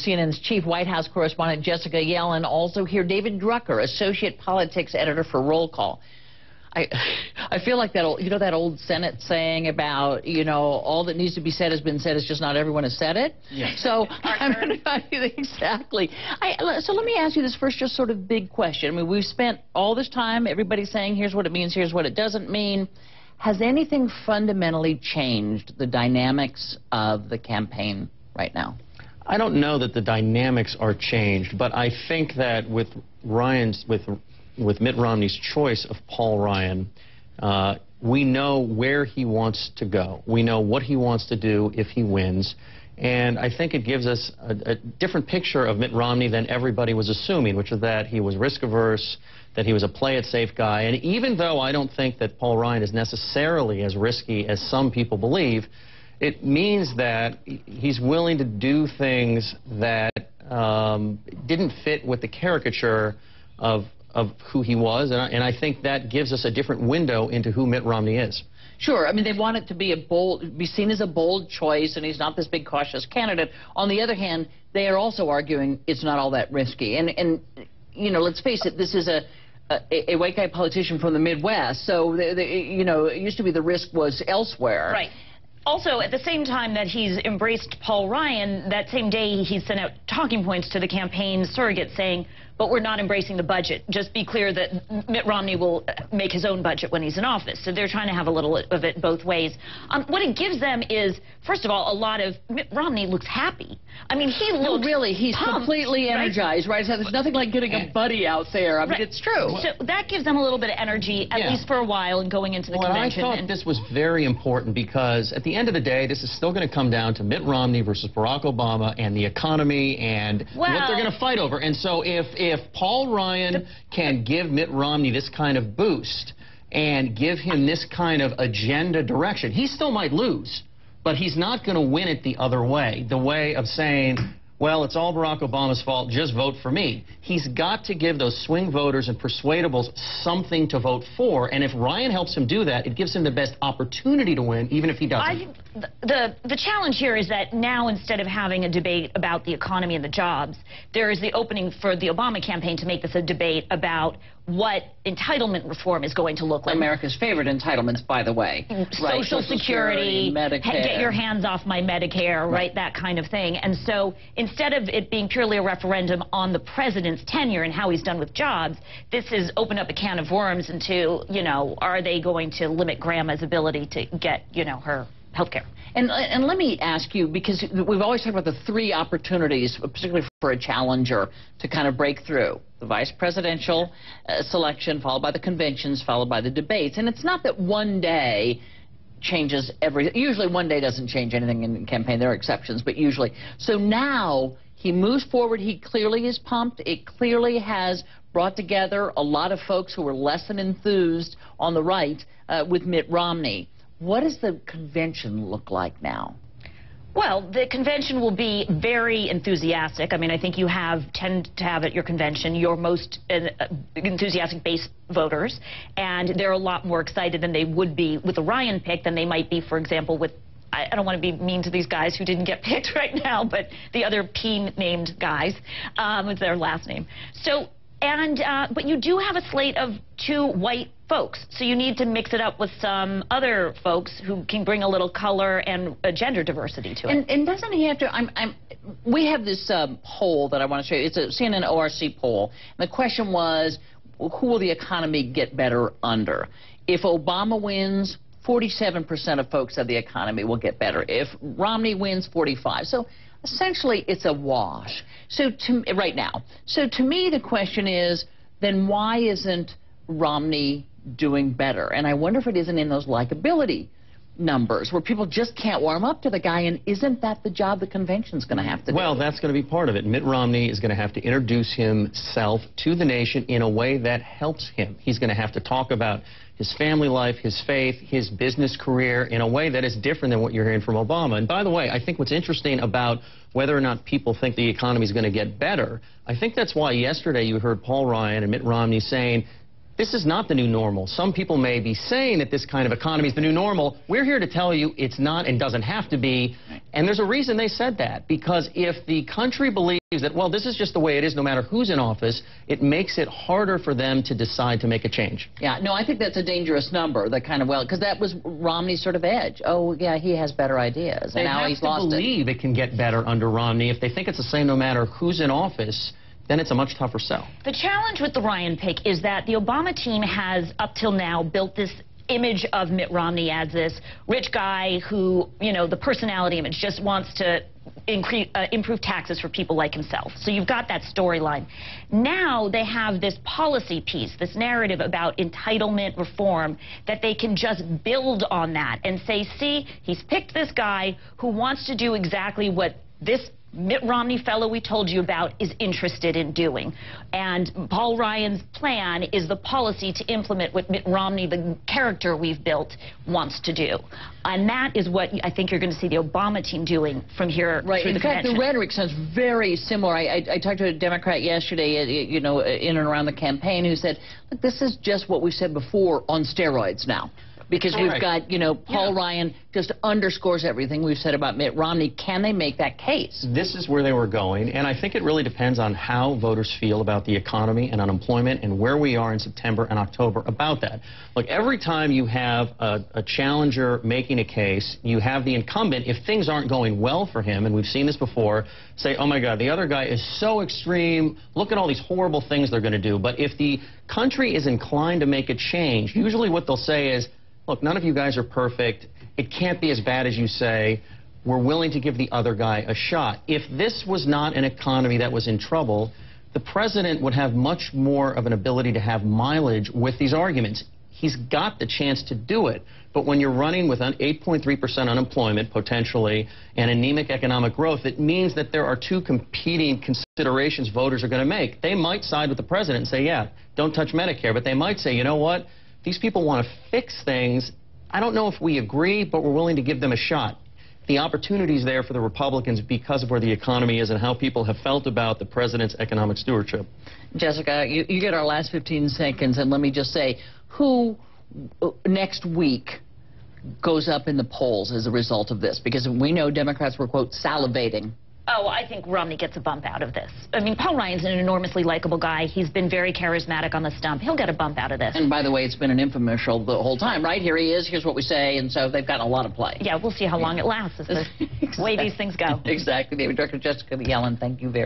CNN's chief White House correspondent Jessica Yellen. Also here, David Drucker, associate politics editor for Roll Call. I feel like that old, that old Senate saying about, all that needs to be said has been said, it's just not everyone has said it. Yes. So, exactly. So let me ask you this first, just sort of big question. I mean, we've spent all this time, everybody saying, here's what it means, here's what it doesn't mean. Has anything fundamentally changed the dynamics of the campaign right now? I don't know that the dynamics are changed, but I think that with Mitt Romney's choice of Paul Ryan, we know where he wants to go. We know what he wants to do if he wins. And I think it gives us a different picture of Mitt Romney than everybody was assuming, which is that he was risk-averse, that he was a play-it-safe guy. And even though I don't think that Paul Ryan is necessarily as risky as some people believe, it means that he's willing to do things that didn't fit with the caricature of who he was, and I think that gives us a different window into who Mitt Romney is. Sure. I mean, they want it to be seen as a bold choice, and he's not this big cautious candidate. On the other hand, they are also arguing it's not all that risky. And let's face it, this is a white guy politician from the Midwest, so it used to be the risk was elsewhere. Right. Also, at the same time that he's embraced Paul Ryan, that same day he sent out talking points to the campaign surrogate saying, but we're not embracing the budget. Just be clear that Mitt Romney will make his own budget when he's in office. So they're trying to have a little of it both ways. What it gives them is, first of all, a lot of Mitt Romney looks happy. I mean, he looks really, he's pumped, completely energized, right? So there's nothing like getting a buddy out there. I mean, it's true. So that gives them a little bit of energy, at least for a while, and going into the convention. I thought this was very important because at the end of the day, this is still going to come down to Mitt Romney versus Barack Obama and the economy and what they're going to fight over. And so if Paul Ryan can give Mitt Romney this kind of boost and give him this kind of agenda direction, he still might lose, but he's not going to win it the other way, the way of saying, well, it's all Barack Obama's fault, just vote for me. He's got to give those swing voters and persuadables something to vote for, and if Ryan helps him do that, it gives him the best opportunity to win, even if he doesn't. I think the challenge here is that now, instead of having a debate about the economy and the jobs, there is the opening for the Obama campaign to make this a debate about what entitlement reform is going to look like. America's favorite entitlements, by the way. Social Security, Medicare. Get your hands off my Medicare, right, that kind of thing. And so instead of it being purely a referendum on the president's tenure and how he's done with jobs, this has opened up a can of worms into, are they going to limit grandma's ability to get, her health care? And let me ask you, because we've always talked about the three opportunities, particularly for a challenger, to kind of break through. The vice presidential selection, followed by the conventions, followed by the debates. And it's not that one day changes everything. Usually one day doesn't change anything in the campaign. There are exceptions, but usually. So now he moves forward. He clearly is pumped. It clearly has brought together a lot of folks who were less than enthused on the right with Mitt Romney. What does the convention look like now? Well, the convention will be very enthusiastic. I mean, I think you tend to have at your convention your most enthusiastic base voters, and they're a lot more excited than they would be with the Ryan pick than they might be, for example, with, I don't want to be mean to these guys who didn't get picked right now, but the other P-named guys with their last name. So, but you do have a slate of two white folks, so you need to mix it up with some other folks who can bring a little color and gender diversity to it. And doesn't he have to? We have this poll that I want to show you. It's a CNN ORC poll. And the question was, who will the economy get better under? If Obama wins, 47% of folks said the economy will get better. If Romney wins, 45%. So essentially, it's a wash. So right now. So to me, the question is, then why isn't Romney doing better? And I wonder if it isn't in those likability numbers where people just can't warm up to the guy, and isn't that the job the convention's going to have to do? Well, that's going to be part of it. Mitt Romney is going to have to introduce himself to the nation in a way that helps him. He's going to have to talk about his family life, his faith, his business career in a way that is different than what you're hearing from Obama. And by the way, I think what's interesting about whether or not people think the economy is going to get better, I think that's why yesterday you heard Paul Ryan and Mitt Romney saying This is not the new normal. Some people may be saying that this kind of economy is the new normal. We're here to tell you it's not and doesn't have to be. And there's a reason they said that. Because if the country believes that, well, this is just the way it is no matter who's in office, it makes it harder for them to decide to make a change. Yeah, no, I think that's a dangerous number, that kind of, well, because that was Romney's sort of edge. Oh, yeah, he has better ideas. And now he's lost it. They have to believe it can get better under Romney. If they think it's the same no matter who's in office, then it's a much tougher sell. The challenge with the Ryan pick is that the Obama team has, up till now, built this image of Mitt Romney as this rich guy who, you know, the personality image, just wants to improve taxes for people like himself. So you've got that storyline. Now they have this policy piece, this narrative about entitlement reform, that they can just build on that and say, see, he's picked this guy who wants to do exactly what this Mitt Romney fellow we told you about is interested in doing. And Paul Ryan's plan is the policy to implement what Mitt Romney, the character we've built, wants to do. And that is what I think you're going to see the Obama team doing from here right. through the convention. In fact, the rhetoric sounds very similar. I talked to a Democrat yesterday, you know, in and around the campaign, who said, look, this is just what we said before on steroids now. Because we've got, you know, Paul Ryan just underscores everything we've said about Mitt Romney. Can they make that case? This is where they were going, and I think it really depends on how voters feel about the economy and unemployment and where we are in September and October about that. Look, every time you have a challenger making a case, you have the incumbent, if things aren't going well for him, and we've seen this before, say, oh my God, the other guy is so extreme, look at all these horrible things they're going to do. But if the country is inclined to make a change, usually what they'll say is, look, none of you guys are perfect. It can't be as bad as you say. We're willing to give the other guy a shot. If this was not an economy that was in trouble, the president would have much more of an ability to have mileage with these arguments. He's got the chance to do it. But when you're running with an 8.3% unemployment, potentially, and anemic economic growth, it means that there are two competing considerations voters are going to make. They might side with the president and say, yeah, don't touch Medicare. But they might say, you know what? These people want to fix things. I don't know if we agree, but we're willing to give them a shot. The opportunity is there for the Republicans because of where the economy is and how people have felt about the president's economic stewardship. Jessica, you get our last 15 seconds, and let me just say, who next week goes up in the polls as a result of this? Because we know Democrats were, quote, salivating. Oh, I think Romney gets a bump out of this. I mean, Paul Ryan's an enormously likable guy. He's been very charismatic on the stump. He'll get a bump out of this. And by the way, it's been an infomercial the whole time, right? Here he is, here's what we say, and so they've gotten a lot of play. Yeah, we'll see how long it lasts. Is the way these things go. Exactly. David Drucker, Jessica Yellen, thank you very much.